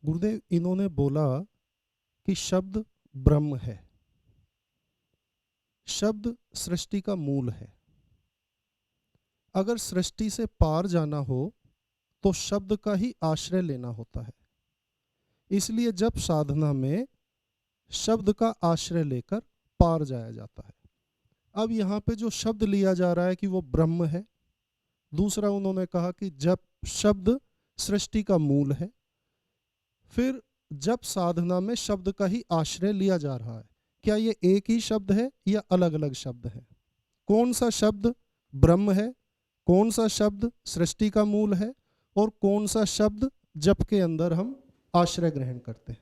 गुरुदेव, इन्होंने बोला कि शब्द ब्रह्म है, शब्द सृष्टि का मूल है। अगर सृष्टि से पार जाना हो तो शब्द का ही आश्रय लेना होता है। इसलिए जब साधना में शब्द का आश्रय लेकर पार जाया जाता है। अब यहाँ पे जो शब्द लिया जा रहा है कि वो ब्रह्म है। दूसरा उन्होंने कहा कि जब शब्द सृष्टि का मूल है, फिर जब साधना में शब्द का ही आश्रय लिया जा रहा है, क्या ये एक ही शब्द है या अलग अलग शब्द है? कौन सा शब्द ब्रह्म है, कौन सा शब्द सृष्टि का मूल है, और कौन सा शब्द जप के अंदर हम आश्रय ग्रहण करते हैं?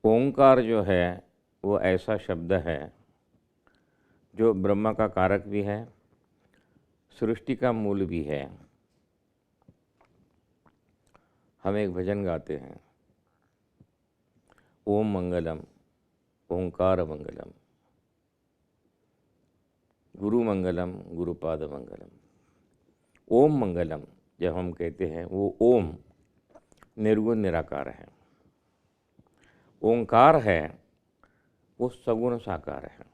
ओंकार जो है वो ऐसा शब्द है जो ब्रह्म का कारक भी है, सृष्टि का मूल भी है। हम एक भजन गाते हैं, ओम मंगलम ओंकार मंगलम, गुरु मंगलम गुरुपाद मंगलम। ओम मंगलम जब हम कहते हैं, वो ओम निर्गुण निराकार है। ओंकार है वो सगुण साकार है।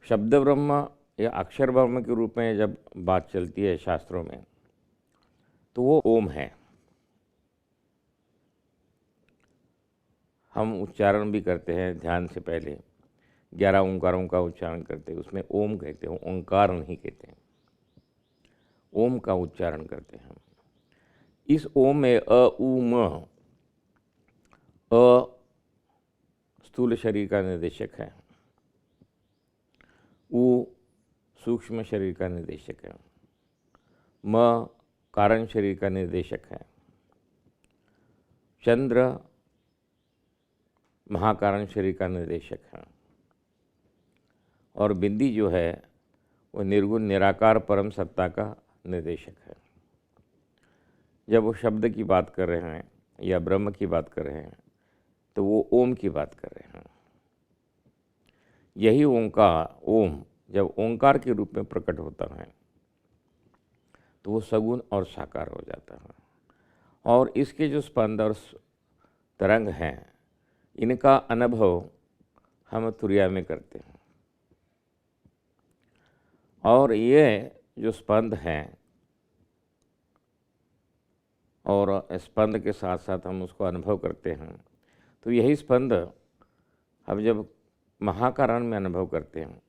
शब्द ब्रह्म या अक्षर ब्रह्म के रूप में जब बात चलती है शास्त्रों में, तो वो ओम है। हम उच्चारण भी करते हैं ध्यान से पहले 11 ओंकारों का उच्चारण करते हैं, उसमें ओम कहते हैं, ओंकार नहीं कहते हैं, ओम का उच्चारण करते हैं हम। इस ओम में अ उ म, अ स्थूल शरीर का निर्देशक है, उ सूक्ष्म शरीर का निर्देशक है, म कारण शरीर का निर्देशक है, चंद्र महाकारण शरीर का निर्देशक है, और बिंदी जो है वो निर्गुण निराकार परम सत्ता का निर्देशक है। जब वो शब्द की बात कर रहे हैं या ब्रह्म की बात कर रहे हैं, तो वो ओम की बात कर रहे हैं। यही ओंकार, ओम जब ओंकार के रूप में प्रकट होता है तो वो सगुण और साकार हो जाता है। और इसके जो स्पंद और तरंग हैं, इनका अनुभव हम तुरिया में करते हैं। और ये जो स्पंद हैं, और स्पंद के साथ साथ हम उसको अनुभव करते हैं, तो यही स्पंद हम जब महाकारण में अनुभव करते हैं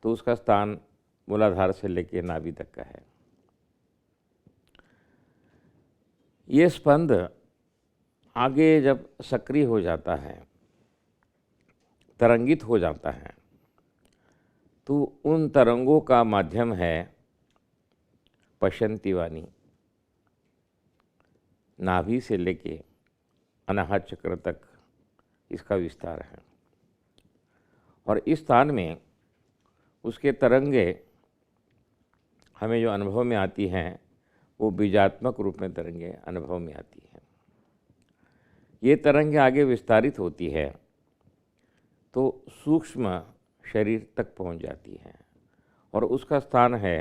तो उसका स्थान मूलाधार से लेकर नाभि तक का है। ये स्पंद आगे जब सक्रिय हो जाता है, तरंगित हो जाता है, तो उन तरंगों का माध्यम है पश्यंती वाणी। नाभि से लेके अनाहत चक्र तक इसका विस्तार है, और इस स्थान में उसके तरंगे हमें जो अनुभव में आती हैं, वो बीजात्मक रूप में तरंगे अनुभव में आती हैं। ये तरंगे आगे विस्तारित होती है तो सूक्ष्म शरीर तक पहुंच जाती है, और उसका स्थान है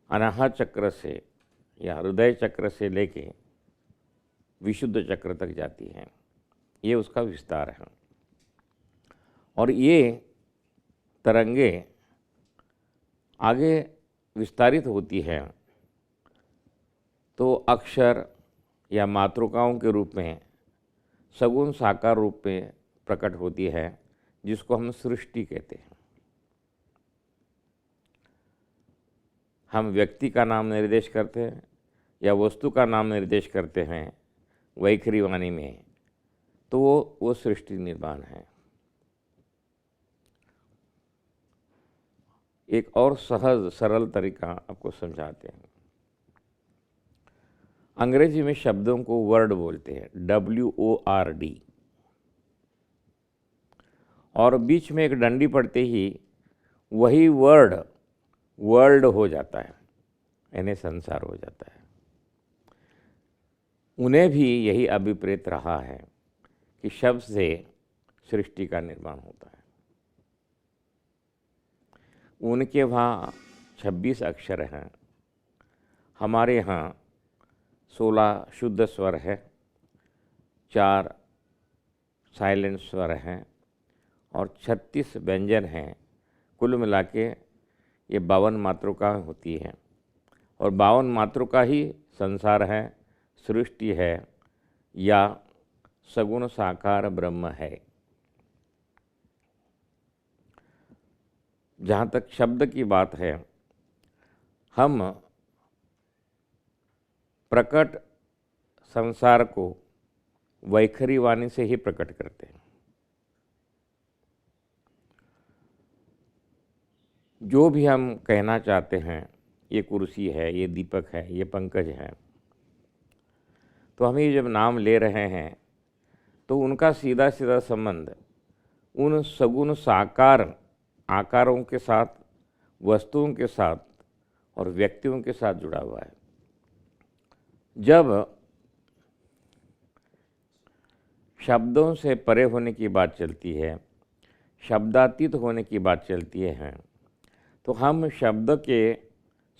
अनाहत चक्र से या हृदय चक्र से लेके विशुद्ध चक्र तक जाती है। ये उसका विस्तार है। और ये तरंगे आगे विस्तारित होती है तो अक्षर या मातृकाओं के रूप में सगुण साकार रूप में प्रकट होती है, जिसको हम सृष्टि कहते हैं। हम व्यक्ति का नाम निर्देश करते हैं या वस्तु का नाम निर्देश करते हैं वैखरी वाणी में, तो वो सृष्टि निर्माण है। एक और सहज सरल तरीका आपको समझाते हैं। अंग्रेजी में शब्दों को वर्ड बोलते हैं, WORD, और बीच में एक डंडी पड़ते ही वही वर्ड वर्ल्ड हो जाता है, यानी संसार हो जाता है। उन्हें भी यही अभिप्रेत रहा है कि शब्द से सृष्टि का निर्माण होता है। उनके वहाँ 26 अक्षर हैं, हमारे यहाँ 16 शुद्ध स्वर है, 4 साइलेंट स्वर हैं और 36 व्यंजन हैं। कुल मिला के ये 52 मातृका होती है और 52 मातृका ही संसार है, सृष्टि है या सगुण साकार ब्रह्म है। जहाँ तक शब्द की बात है, हम प्रकट संसार को वैखरी वाणी से ही प्रकट करते हैं। जो भी हम कहना चाहते हैं, ये कुर्सी है, ये दीपक है, ये पंकज है, तो हम ये जब नाम ले रहे हैं तो उनका सीधा सीधा संबंध उन सगुण साकार आकारों के साथ, वस्तुओं के साथ और व्यक्तियों के साथ जुड़ा हुआ है। जब शब्दों से परे होने की बात चलती है, शब्दातीत होने की बात चलती है, तो हम शब्द के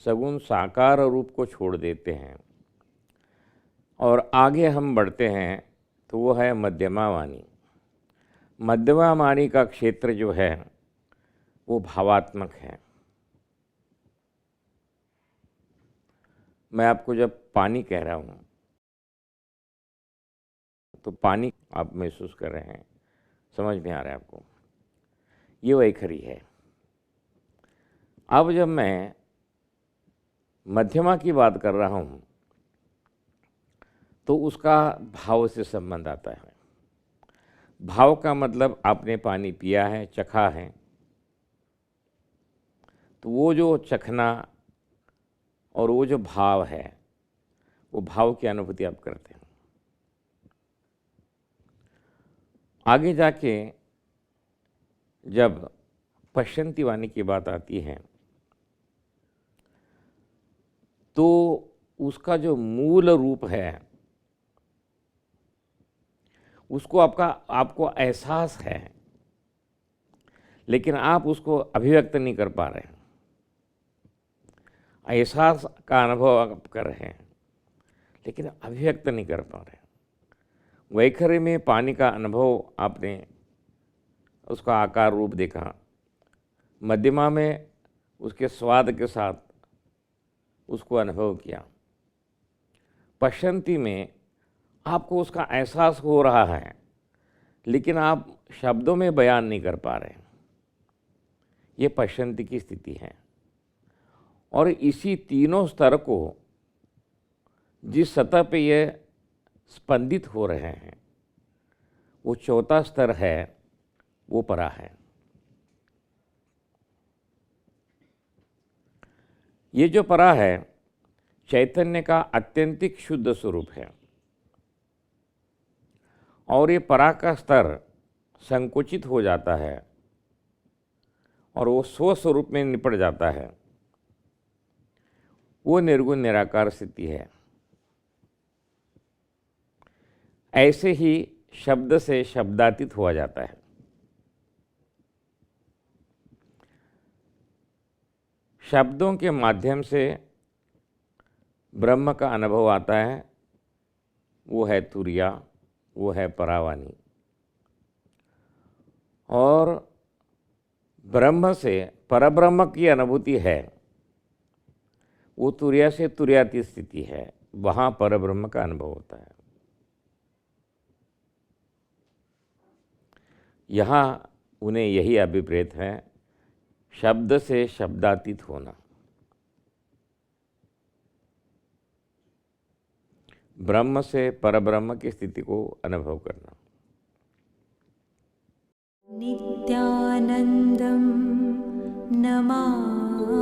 सगुण साकार रूप को छोड़ देते हैं और आगे हम बढ़ते हैं तो वो है मध्यमा वाणी। मध्यमा वाणी का क्षेत्र जो है वो भावात्मक है। मैं आपको जब पानी कह रहा हूँ तो पानी आप महसूस कर रहे हैं, समझ में आ रहा है आपको, ये वैखरी है। अब जब मैं मध्यमा की बात कर रहा हूँ तो उसका भाव से संबंध आता है। भाव का मतलब आपने पानी पिया है, चखा है, तो वो जो चखना और वो जो भाव है, वो भाव की अनुभूति आप करते हैं। आगे जाके जब पश्यन्ति वाणी की बात आती है तो उसका जो मूल रूप है उसको आपको एहसास है, लेकिन आप उसको अभिव्यक्त नहीं कर पा रहे हैं। एहसास का अनुभव आप कर रहे हैं लेकिन अभिव्यक्त नहीं कर पा रहे हैं। वैखरी में पानी का अनुभव आपने उसका आकार रूप देखा, मध्यमा में उसके स्वाद के साथ उसको अनुभव किया, पश्यन्ति में आपको उसका एहसास हो रहा है लेकिन आप शब्दों में बयान नहीं कर पा रहे। ये पश्यन्ति की स्थिति है। और इसी तीनों स्तर को जिस सतह पे ये स्पंदित हो रहे हैं, वो चौथा स्तर है, वो परा है। ये जो परा है चैतन्य का अत्यंतिक शुद्ध स्वरूप है और ये परा का स्तर संकुचित हो जाता है और वो स्वस्वरूप में निपट जाता है। वो निर्गुण निराकार स्थिति है। ऐसे ही शब्द से शब्दातीत हुआ जाता है। शब्दों के माध्यम से ब्रह्म का अनुभव आता है, वो है तुरिया, वो है परावाणी। और ब्रह्म से परब्रह्म की अनुभूति है, वो तुरिया से तुर्यातीत स्थिति है, वहाँ परब्रह्म का अनुभव होता है। यहाँ उन्हें यही अभिप्रेत है, शब्द से शब्दातीत होना, ब्रह्म से परब्रह्म की स्थिति को अनुभव करना। नित्यानन्दं नमाम्यहम्।